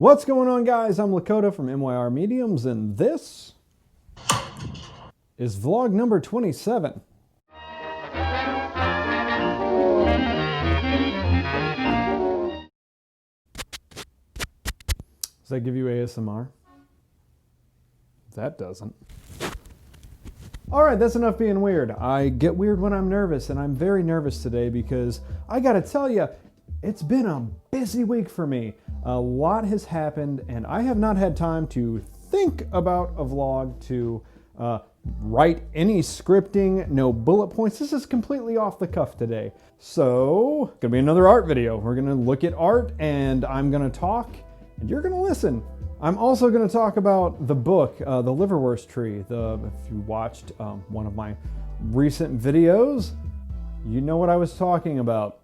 What's going on, guys? I'm Lakota from MYR Mediums, and this is vlog number 27. Does that give you ASMR? That doesn't. All right, that's enough being weird. I get weird when I'm nervous, and I'm very nervous today because I gotta tell you, it's been a busy week for me. A lot has happened, and I have not had time to think about a vlog, to write any scripting, no bullet points. This is completely off the cuff today. So, gonna be another art video. We're gonna look at art, and I'm gonna talk, and you're gonna listen. I'm also gonna talk about the book, The Liverwurst Tree. If you watched one of my recent videos, you know what I was talking about.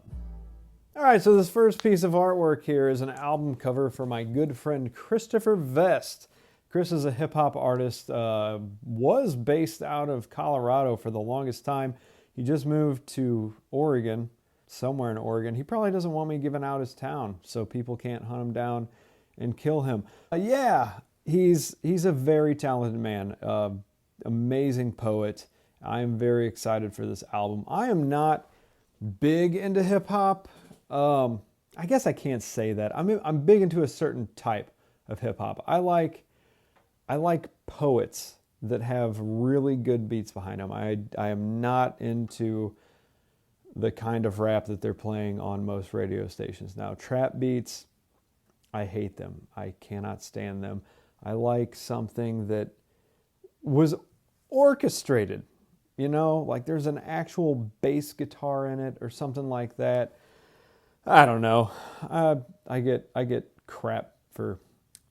All right, so this first piece of artwork here is an album cover for my good friend Christopher Vest. Chris is a hip hop artist, was based out of Colorado for the longest time. He just moved to Oregon, somewhere in Oregon. He probably doesn't want me giving out his town so people can't hunt him down and kill him. Yeah, he's a very talented man, amazing poet. I am very excited for this album. I am not big into hip hop. I guess I can't say that. I'm big into a certain type of hip hop. I like poets that have really good beats behind them. I am not into the kind of rap that they're playing on most radio stations now. Trap beats, I hate them. I cannot stand them. I like something that was orchestrated, you know, like there's an actual bass guitar in it or something like that. I don't know. I get crap for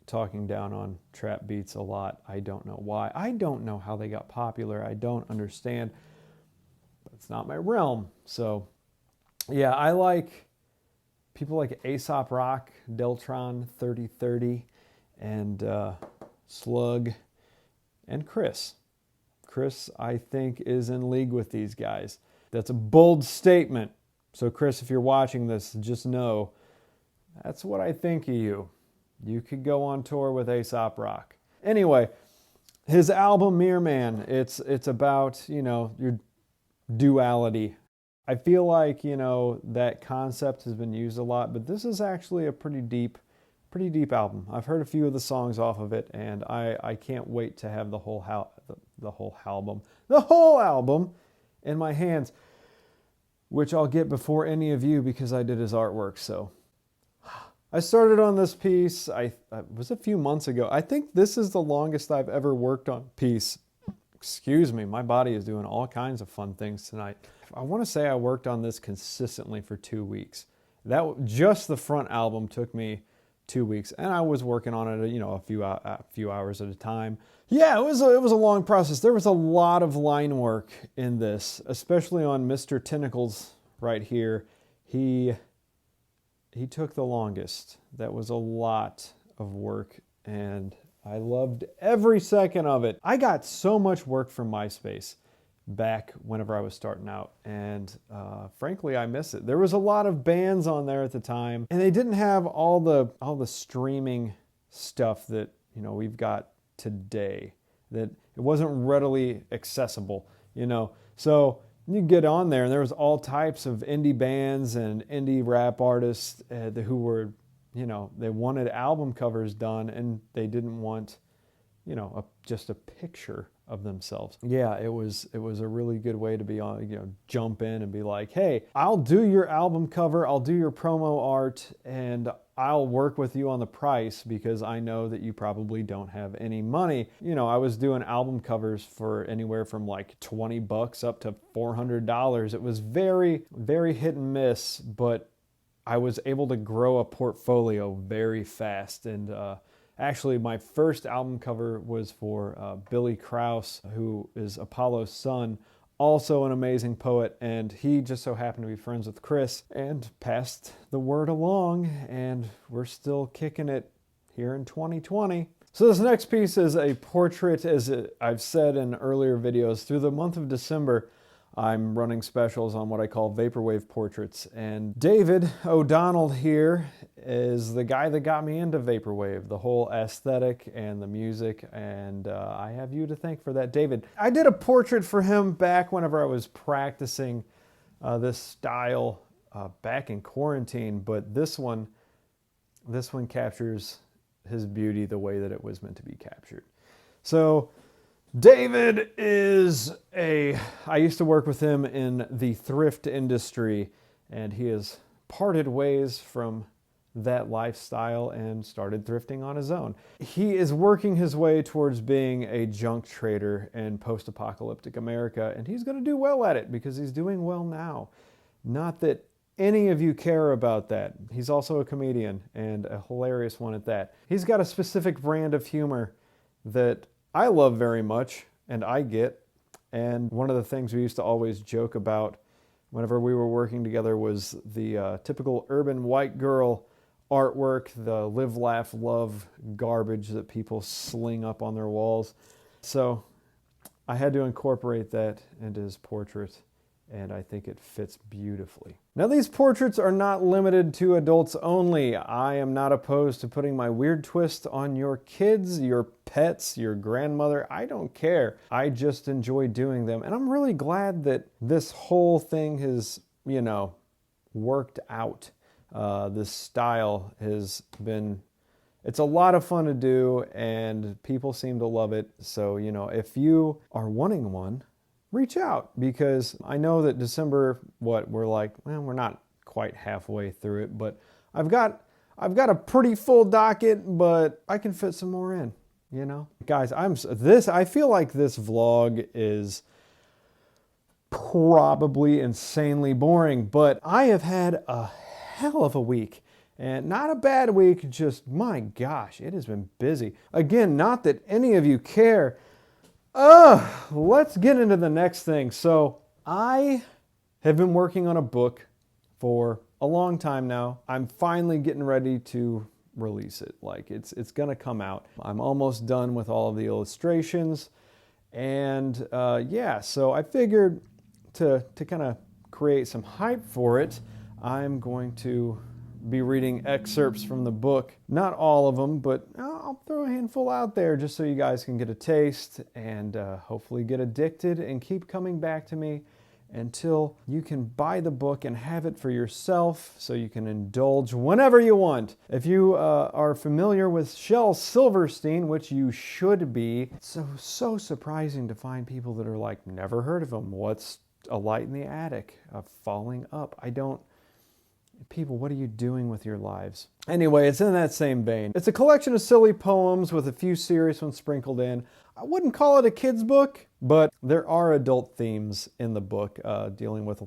talking down on trap beats a lot. I don't know why. I don't know how they got popular. I don't understand. But it's not my realm. So, yeah, I like people like Aesop Rock, Deltron 3030, and Slug, and Chris. Chris, I think, is in league with these guys. That's a bold statement. So Chris, if you're watching this, just know that's what I think of you. You could go on tour with Aesop Rock. Anyway, his album Mere Man, it's about, you know, your duality. I feel like, you know, that concept has been used a lot, but this is actually a pretty deep album. I've heard a few of the songs off of it, and I can't wait to have the whole album in my hands, which I'll get before any of you because I did his artwork. So I started on this piece, it was a few months ago. I think this is the longest I've ever worked on a piece. Excuse me, my body is doing all kinds of fun things tonight. I want to say I worked on this consistently for 2 weeks. Just the front album took me 2 weeks, and I was working on it, you know, a few hours at a time. Yeah, it was a long process. There was a lot of line work in this, especially on Mr. Tentacles right here. He took the longest. That was a lot of work, and I loved every second of it. I got so much work from MySpace back whenever I was starting out, and frankly, I miss it. There was a lot of bands on there at the time, and they didn't have all the streaming stuff that, you know, we've got today. That it wasn't readily accessible, you know. So you get on there, and there was all types of indie bands and indie rap artists who were, you know, they wanted album covers done, and they didn't want, you know, just a picture of themselves. Yeah, it was a really good way to be on, you know, jump in and be like, hey, I'll do your album cover, I'll do your promo art, and I'll work with you on the price because I know that you probably don't have any money. You know, I was doing album covers for anywhere from like $20 up to $400. It was very, very hit and miss, but I was able to grow a portfolio very fast. And actually, my first album cover was for Billy Krause, who is Apollo's son, also an amazing poet, and he just so happened to be friends with Chris and passed the word along, and we're still kicking it here in 2020. So this next piece is a portrait, as I've said in earlier videos. Through the month of December, I'm running specials on what I call vaporwave portraits. And David O'Donnell here is the guy that got me into vaporwave, the whole aesthetic and the music, and I have you to thank for that, David. I did a portrait for him back whenever I was practicing this style back in quarantine, but this one captures his beauty the way that it was meant to be captured. So David I used to work with him in the thrift industry, and he has parted ways from that lifestyle and started thrifting on his own. He is working his way towards being a junk trader in post-apocalyptic America, and he's going to do well at it because he's doing well now. Not that any of you care about that. He's also a comedian, and a hilarious one at that. He's got a specific brand of humor that I love very much, and I get. And one of the things we used to always joke about whenever we were working together was the typical urban white girl artwork, the live, laugh, love garbage that people sling up on their walls. So I had to incorporate that into his portrait, and I think it fits beautifully. Now, these portraits are not limited to adults only. I am not opposed to putting my weird twist on your kids, your pets, your grandmother. I don't care. I just enjoy doing them, and I'm really glad that this whole thing has, worked out. This style has been, it's a lot of fun to do, and people seem to love it. So, if you are wanting one, reach out, because I know that December, we're not quite halfway through it, but I've got a pretty full docket, but I can fit some more in, Guys, I feel like this vlog is probably insanely boring, but I have had a hell of a week. And not a bad week, just my gosh, it has been busy. Again, not that any of you care. Let's get into the next thing. So I have been working on a book for a long time now. I'm finally getting ready to release it. It's gonna come out. I'm almost done with all of the illustrations. And so I figured to kind of create some hype for it, I'm going to be reading excerpts from the book. Not all of them, but I'll throw a handful out there just so you guys can get a taste and hopefully get addicted and keep coming back to me until you can buy the book and have it for yourself so you can indulge whenever you want. If you are familiar with Shel Silverstein, which you should be, it's so surprising to find people that are like, never heard of him. What's A Light in the Attic? Falling Up? People, what are you doing with your lives? Anyway, it's in that same vein. It's a collection of silly poems with a few serious ones sprinkled in. I wouldn't call it a kid's book, but there are adult themes in the book dealing with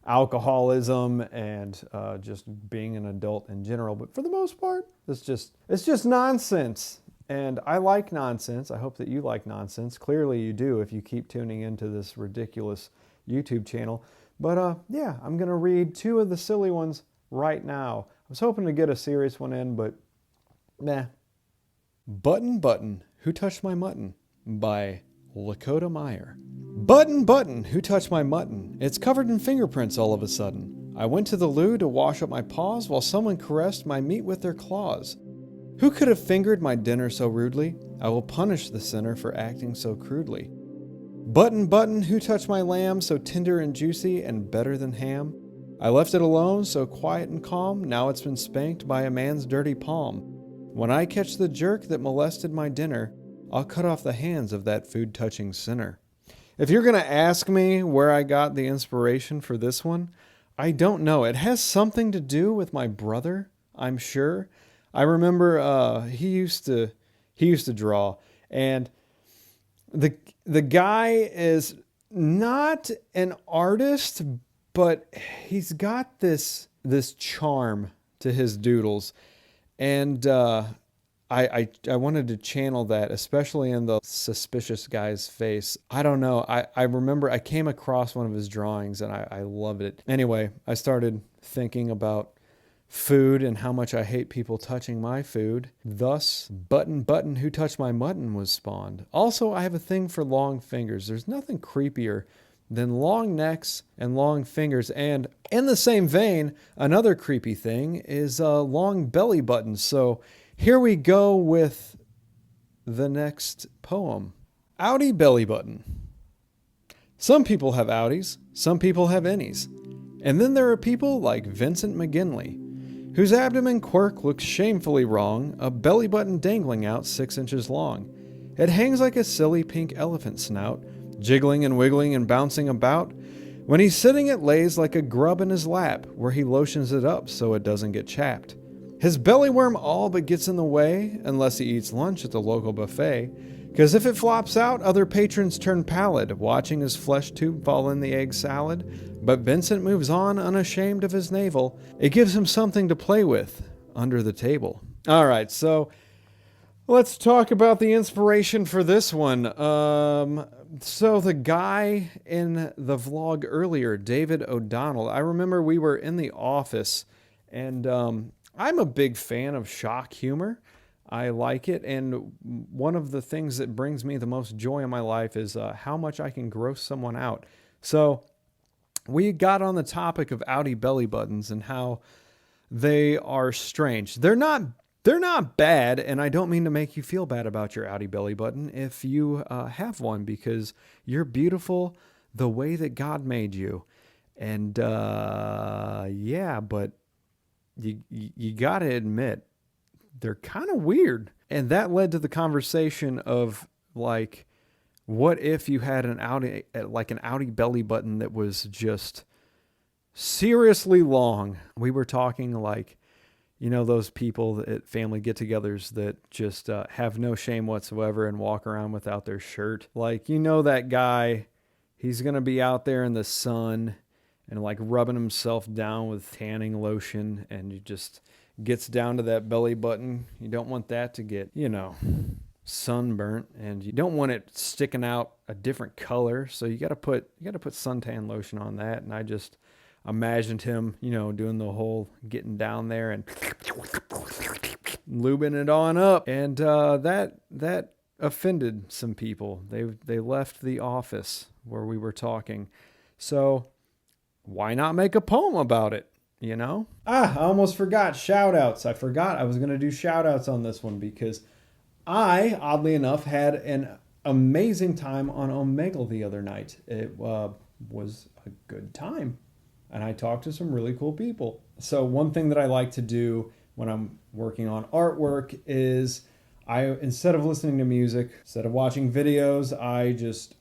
alcoholism and just being an adult in general. But for the most part, it's just nonsense. And I like nonsense. I hope that you like nonsense. Clearly you do if you keep tuning into this ridiculous YouTube channel. But I'm going to read two of the silly ones right now. I was hoping to get a serious one in, but nah. Button, Button, Who Touched My Mutton? By Lakota Meyer. Button, button, who touched my mutton? It's covered in fingerprints all of a sudden. I went to the loo to wash up my paws while someone caressed my meat with their claws. Who could have fingered my dinner so rudely? I will punish the sinner for acting so crudely. Button, button, who touched my lamb so tender and juicy and better than ham? I left it alone, so quiet and calm, now it's been spanked by a man's dirty palm. When I catch the jerk that molested my dinner, I'll cut off the hands of that food-touching sinner. If you're going to ask me where I got the inspiration for this one, I don't know. It has something to do with my brother, I'm sure. I remember he used to draw, and the guy is not an artist, but he's got this charm to his doodles, and I wanted to channel that, especially in the suspicious guy's face. I don't know. I remember I came across one of his drawings and I loved it. Anyway, I started thinking about food and how much I hate people touching my food. Thus, Button, Button, Who Touched My Mutton was spawned. Also, I have a thing for long fingers. There's nothing creepier then long necks and long fingers. And in the same vein, another creepy thing is long belly buttons. So here we go with the next poem. Outie belly button. Some people have outies, some people have innies. And then there are people like Vincent McGinley, whose abdomen quirk looks shamefully wrong, a belly button dangling out 6 inches long. It hangs like a silly pink elephant snout, jiggling and wiggling and bouncing about. When he's sitting, it lays like a grub in his lap, where he lotions it up so it doesn't get chapped. His belly worm all but gets in the way, unless he eats lunch at the local buffet, because if it flops out, other patrons turn pallid, watching his flesh tube fall in the egg salad. But Vincent moves on, unashamed of his navel. It gives him something to play with under the table. All right, so let's talk about the inspiration for this one. So the guy in the vlog earlier, David O'Donnell, I remember we were in the office, and I'm a big fan of shock humor. I like it, and one of the things that brings me the most joy in my life is how much I can gross someone out. So we got on the topic of outie belly buttons and how they are strange. They're not bad, and I don't mean to make you feel bad about your outie belly button if you have one, because you're beautiful the way that God made you. And yeah, but you got to admit, they're kind of weird. And that led to the conversation of, like, what if you had an outie belly button that was just seriously long? We were talking like, you know, those people at family get-togethers that just have no shame whatsoever and walk around without their shirt. Like, you know, that guy, he's going to be out there in the sun and like rubbing himself down with tanning lotion, and you just gets down to that belly button. You don't want that to get, you know, sunburnt, and you don't want it sticking out a different color. So you got to put suntan lotion on that. And I just imagined him, you know, doing the whole getting down there and lubing it on up. And that offended some people. They left the office where we were talking. So why not make a poem about it? You know? I almost forgot shout-outs. I forgot I was going to do shout-outs on this one, because I, oddly enough, had an amazing time on Omegle the other night. It was a good time, and I talked to some really cool people. So one thing that I like to do when I'm working on artwork is instead of listening to music, instead of watching videos, I just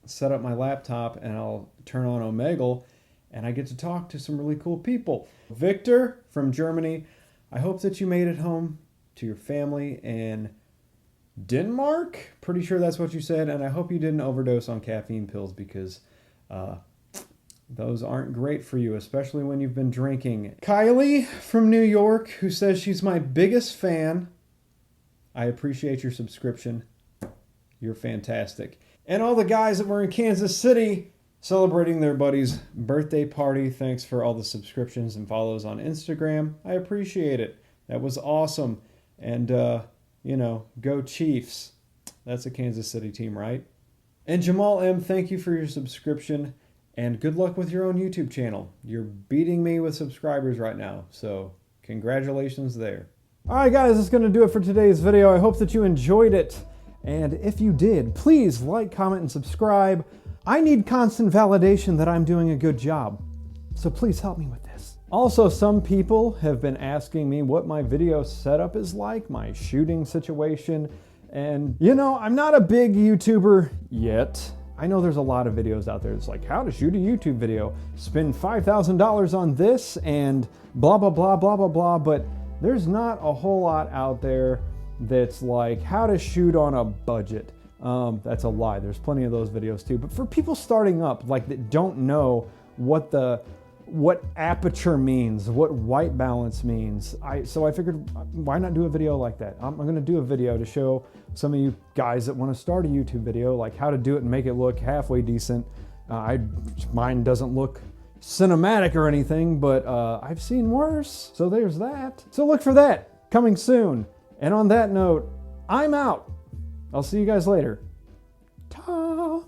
set up my laptop and I'll turn on Omegle, and I get to talk to some really cool people. Victor from Germany, I hope that you made it home to your family in Denmark. Pretty sure that's what you said. And I hope you didn't overdose on caffeine pills, because those aren't great for you, especially when you've been drinking. Kylie from New York, who says she's my biggest fan. I appreciate your subscription. You're fantastic. And all the guys that were in Kansas City celebrating their buddy's birthday party, thanks for all the subscriptions and follows on Instagram. I appreciate it. That was awesome. And, you know, go Chiefs. That's a Kansas City team, right? And Jamal M., thank you for your subscription. And good luck with your own YouTube channel. You're beating me with subscribers right now. So congratulations there. All right, guys, that's going to do it for today's video. I hope that you enjoyed it. And if you did, please like, comment, and subscribe. I need constant validation that I'm doing a good job, so please help me with this. Also, some people have been asking me what my video setup is like, my shooting situation, and you know, I'm not a big YouTuber yet. I know there's a lot of videos out there that's like how to shoot a YouTube video, spend $5,000 on this and blah, blah, blah, blah, blah, blah, but there's not a whole lot out there that's like how to shoot on a budget. That's a lie. There's plenty of those videos too. But for people starting up, like that don't know what aperture means, what white balance means, so I figured, why not do a video like that? I'm going to do a video to show some of you guys that want to start a YouTube video, like how to do it and make it look halfway decent. Mine doesn't look cinematic or anything, but I've seen worse. So there's that. So look for that coming soon. And on that note, I'm out. I'll see you guys later. Ta!